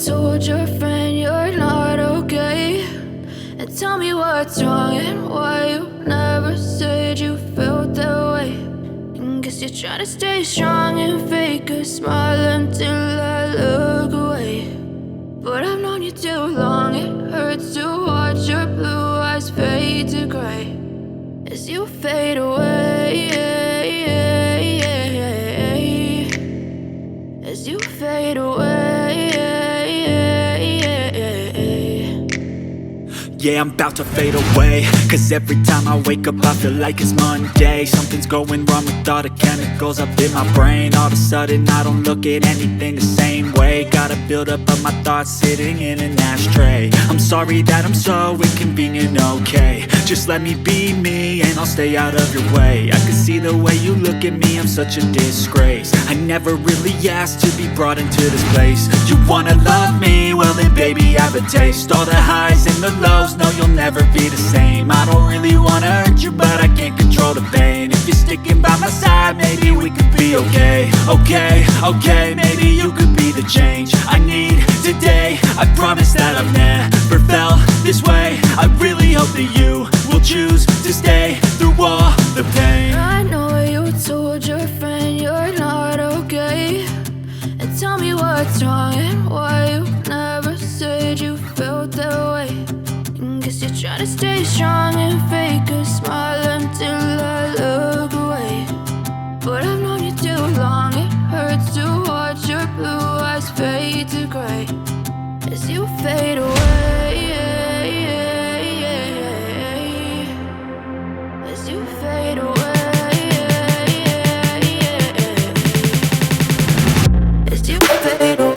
told your friend you're not okay, and tell me what's wrong and why you never said you felt that way. And guess you're trying to stay strong and fake a smile until I look away. But I've known you too long, it hurts to watch your blue eyes fade to gray as you fade away, as you fade away. Yeah, I'm about to fade away, cause every time I wake up I feel like it's Monday. Something's going wrong with all the chemicals up in my brain. All of a sudden I don't look at anything the same way. Got a buildup of my thoughts sitting in an ashtray. I'm sorry that I'm so inconvenient, okay. Just let me be me and I'll stay out of your way. I can see the way you look at me, I'm such a disgrace. I never really asked to be brought into this place. You wanna love me? Well then baby I have a taste. All the highs and the lows, no you'll never be the same. I don't really wanna hurt you but I can't control the pain. If you're sticking by my side maybe we could be okay. Okay, maybe you could be the change I need today. I promise that I've never felt this way. I really hope that you will choose to stay through all the pain. I know you told your friend you're not okay, and tell me what's wrong and why you never said you felt that way. And guess you're trying to stay strong and fake a smile until I look away. But I've known you too long, it hurts to watch your blue eyes fade to gray as you fade away, as you fade away, as you fade away.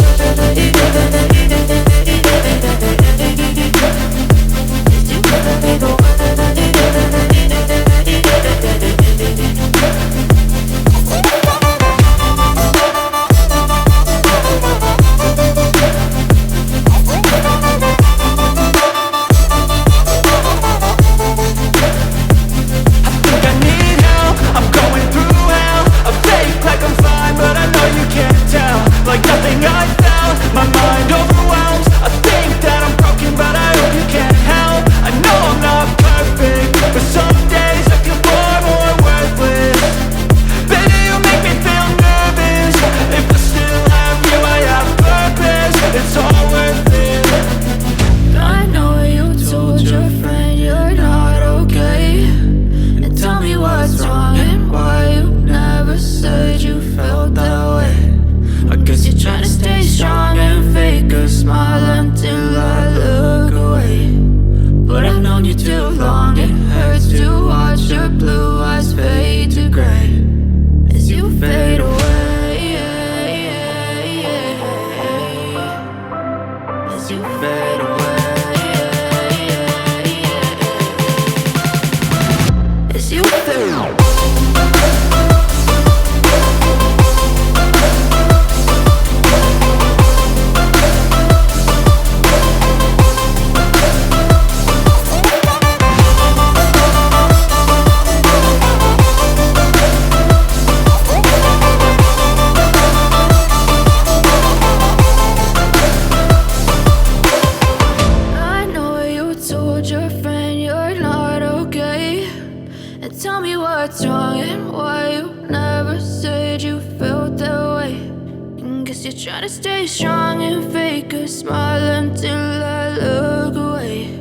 Like nothing I felt, my mind overwhelms. I think that I'm broken, but I hope you can't help. I know I'm not perfect, but some days I feel far more worthless. Baby, you make me feel nervous. If I still have you, I have purpose. It's all worth it. I know you told your friend you're not okay, and tell me what's wrong and why you never said you felt that way. I guess you're trying to stay strong and fake a smile until I look away. But I've known you too long, it hurts to watch your blue eyes fade to gray as you fade away, as you fade away, as you fade away. Your friend you're not okay, and tell me what's wrong and why you never said you felt that way. And guess you're trying to stay strong and fake a smile until I look away.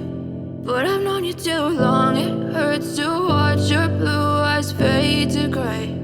But I've known you too long, it hurts to watch your blue eyes fade to gray